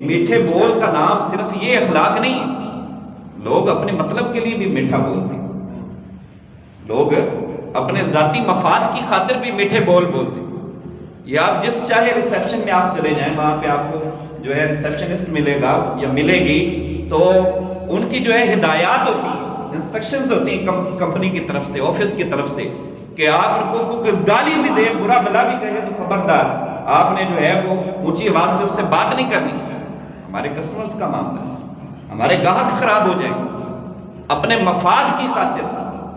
میٹھے بول کا نام صرف یہ اخلاق نہیں ہے، لوگ اپنے مطلب کے لیے بھی میٹھا بولتے ہیں، لوگ اپنے ذاتی مفاد کی خاطر بھی میٹھے بول بولتے ہیں۔ یا آپ جس چاہے ریسیپشن میں آپ چلے جائیں، وہاں پہ آپ کو جو ہے ریسیپشنسٹ ملے گا یا ملے گی، تو ان کی جو ہے ہدایات ہوتی ہیں، انسٹرکشنز ہوتی ہیں کمپنی کی طرف سے، آفس کی طرف سے، کہ آپ کو گالی بھی دے، برا بلا بھی کہے تو خبردار آپ نے جو ہے وہ اونچی آواز سے اس سے بات نہیں کرنی۔ ہمارے کسٹمرز کا معاملہ ہے، ہمارے گاہک خراب ہو جائیں اپنے مفاد کی خاطر۔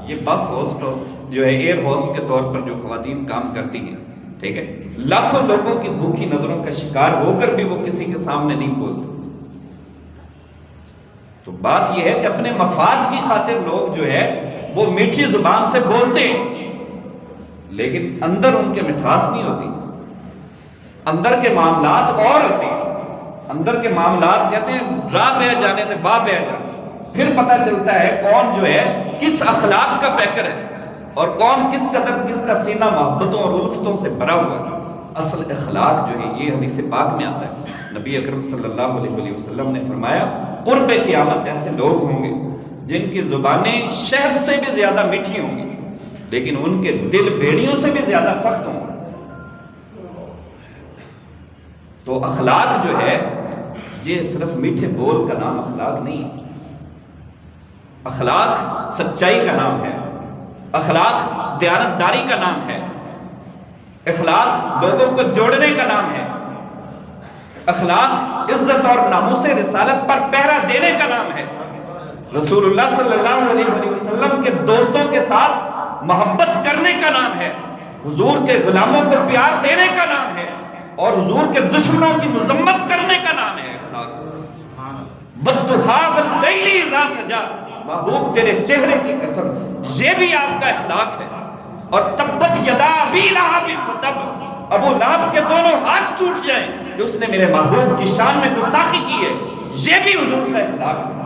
یہ بس ہوسٹ جو ہے ایئر ہوسٹ کے طور پر جو خواتین کام کرتی ہیں، ٹھیک ہے، لاکھوں لوگوں کی بھوکی نظروں کا شکار ہو کر بھی وہ کسی کے سامنے نہیں بولتے۔ تو بات یہ ہے کہ اپنے مفاد کی خاطر لوگ جو ہے وہ میٹھی زبان سے بولتے ہیں، لیکن اندر ان کے مٹھاس نہیں ہوتی، اندر کے معاملات اور ہوتے ہیں۔ اندر کے معاملات کہتے ہیں راہ بہ جانے تھے واہ بہ جانے، پھر پتہ چلتا ہے کون جو ہے کس اخلاق کا پیکر ہے اور کون کس قدر کس کا سینہ محبتوں اور الفتوں سے بھرا ہوا ہے۔ اصل اخلاق جو ہے یہ حدیث پاک میں آتا ہے، نبی اکرم صلی اللہ علیہ وسلم نے فرمایا قرب قیامت ایسے لوگ ہوں گے جن کی زبانیں شہد سے بھی زیادہ میٹھی ہوں گی، لیکن ان کے دل بیڑیوں سے بھی زیادہ سخت ہوں گے۔ تو اخلاق جو ہے یہ صرف میٹھے بول کا نام اخلاق نہیں ہے، اخلاق سچائی کا نام ہے، اخلاق دیانتداری کا نام ہے، اخلاق لوگوں کو جوڑنے کا نام ہے، اخلاق عزت اور ناموس رسالت پر پہرا دینے کا نام ہے، رسول اللہ صلی اللہ علیہ وسلم کے دوستوں کے ساتھ محبت کرنے کا نام ہے، حضور کے غلاموں کو پیار دینے کا نام ہے، اور حضور کے دشمنوں کی مذمت کرنے کا نام ہے اخلاق۔ وَالضُّحَىٰ وَاللَّيْلِ إِذَا سَجَىٰ، محبوب تیرے چہرے کی قسم یہ بھی آپ کا اخلاق ہے، اور تبت یدا ابی لہب وتب، ابو لہب کے دونوں ہاتھ ٹوٹ جائیں کہ اس نے میرے محبوب کی شان میں گستاخی کی ہے، یہ بھی حضور کا اخلاق ہے۔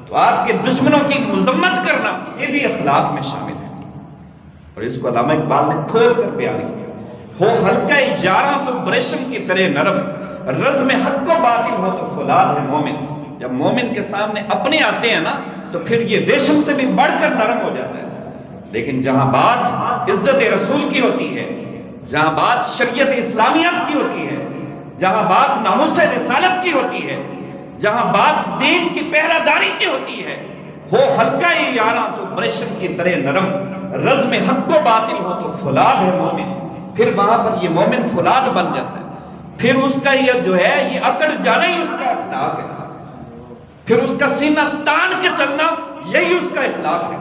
تو آپ کے دشمنوں کی مذمت کرنا یہ بھی اخلاق میں شامل ہے، اور اس کو علامہ اقبال نے کھول کر بیان کیا، ہو حلقہ جاراں تو بریشم کی طرح نرم، رزم حق و باطل ہو تو فولاد ہے مومن۔ جب مومن کے سامنے اپنے آتے ہیں نا تو پھر یہ ریشم سے بھی بڑھ کر نرم ہو جاتا ہے، لیکن جہاں بات عزت رسول کی ہوتی ہے، جہاں بات شریعت اسلامیت کی ہوتی ہے، جہاں بات ناموس رسالت کی ہوتی ہے، جہاں بات دین کی پہرہ داری کی ہوتی ہے، ہو حلقہ یاراں تو بریشم کی طرح نرم، رزم حق و باطل ہو تو فولاد ہے مومن۔ پھر وہاں پر یہ مومن فولاد بن جاتا ہے، پھر اس کا یہ جو ہے یہ اکڑ جانا ہی اس کا اخلاق ہے، پھر اس کا سینہ تان کے چلنا یہی اس کا اخلاق ہے۔